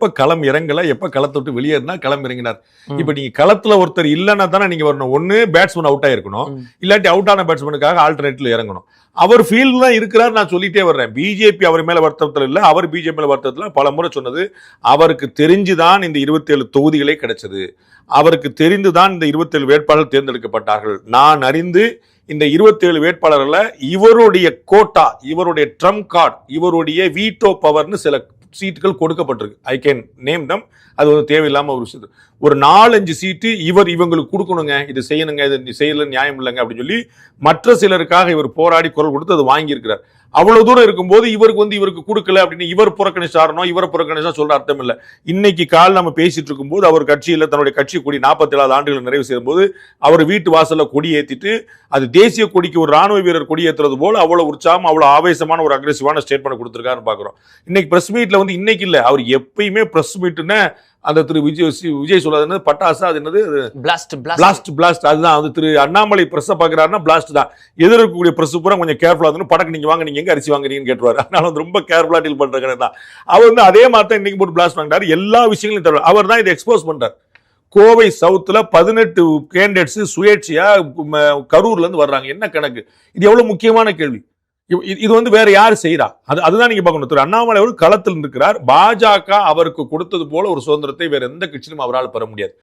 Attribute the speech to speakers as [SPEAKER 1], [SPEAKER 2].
[SPEAKER 1] எப்ப களம் இறங்கல, எப்ப களத்தை விட்டு வெளியேறினா களம் இறங்கினார். இப்ப நீங்க களத்துல ஒருத்தர் இல்லைன்னா தானே நீங்க வரணும். ஒண்ணு பேட்ஸ்மேன் அவுட் ஆயிருக்கணும், இல்லாட்டி அவுட் ஆன பேட்ஸ்மேனுக்காக ஆல்டர்னேட்ல இறங்கணும். அவர் ஃபீல்டு தான் இருக்கிறார். நான் சொல்லிட்டே வர்றேன். பிஜேபி அவர் மேல வருத்தத்தில் இல்ல, அவர் பிஜேபி மேல வருத்தத்தில் பல முறை சொன்னது. அவருக்கு தெரிஞ்சுதான் இந்த 27 தொகுதிகளே கிடைச்சது. அவருக்கு தெரிந்துதான் இந்த 27 வேட்பாளர்கள் தேர்ந்தெடுக்கப்பட்டார்கள். நான் அறிந்து இந்த 27 வேட்பாளர்களை இவருடைய கோட்டா, இவருடைய ட்ரம் கார்டு, இவருடைய வீட்டோ பவர்னு சில சீட்டுகள் கொடுக்கப்பட்டிருக்கு. ஐ கேன் நேம் தம். அது வந்து தேவையில்லாம ஒரு விஷயம். ஒரு 4-5 சீட்டு இவங்களுக்கு கொடுக்கணுங்க, இது செய்யணுங்க, இது செய்யல நியாயம் இல்லைங்க அப்படின்னு சொல்லி மற்ற சிலருக்காக இவர் போராடி குரல் கொடுத்து அது வாங்கியிருக்கிறார். அவ்வளவு தூரம் இருக்கும்போது இவருக்கு கொடுக்கல அப்படின்னு இவர் புறக்கணிச்சாரணும், இவரை புறக்கணிச்சா சொல்ற அர்த்தம் இல்லை. இன்னைக்கு கால் நம்ம பேசிட்டு இருக்கும்போது அவர் கட்சியில் தன்னுடைய கட்சி கொடி 47 ஆண்டுகள் நிறைவு செய்யும் போது அவர் வீட்டு வாசல்ல கொடி ஏற்றிட்டு அது தேசிய கொடிக்கு ஒரு ராணுவ வீரர் கொடி ஏற்றுறது போல அவ்வளவு உற்சாகம், அவ்வளவு ஆவேசமான ஒரு அக்ரெசிவான ஸ்டேட்மெண்ட் கொடுத்திருக்காருன்னு பாக்குறோம். இன்னைக்கு பிரஸ் மீட்ல வந்து இன்னைக்கு இல்ல, அவர் எப்பயுமே பிரஸ் மீட்னு அந்த திரு விஜய் சொல்லாது பட்டாசு, அது என்னது பிளாஸ்ட், அதுதான். அது திரு அண்ணாமலை பிரஸ் பாக்குறாருன்னா பிளாஸ்ட் தான். எதிர்க்கக்கூடிய பிரஸ் பூரா கொஞ்சம் கேர்ஃபுல்லா இருந்து படக்கு நீங்க வாங்க, நீங்க எங்க அரிசி வாங்குறீங்கன்னு கேட்டுவாரு. அதனால வந்து ரொம்ப கேர்ஃபுல்லா டீல் பண்ற கடை தான். அவர் வந்து அதே மாதிரி தான் இன்னைக்கு போட்டு பிளாஸ்ட் வாங்கிட்டாரு. எல்லா விஷயங்களையும் தருவார். அவர் தான் இதை எக்ஸ்போஸ் பண்றாரு. கோவை சவுத்துல 18 கேண்டிடேட்ஸ் சுயேட்சையா கரூர்ல இருந்து வர்றாங்க. என்ன கணக்கு? இது எவ்வளவு முக்கியமான கேள்வி. இது வந்து வேற யாரு செய்யறா? அதுதான் நீங்க பார்க்கணும். திரு அண்ணாமலை அவர் களத்தில் இருக்கிறார். பாஜக அவருக்கு கொடுத்தது போல ஒரு சுதந்திரத்தை வேற எந்த கட்சியிலும் அவரால் பெற முடியாது.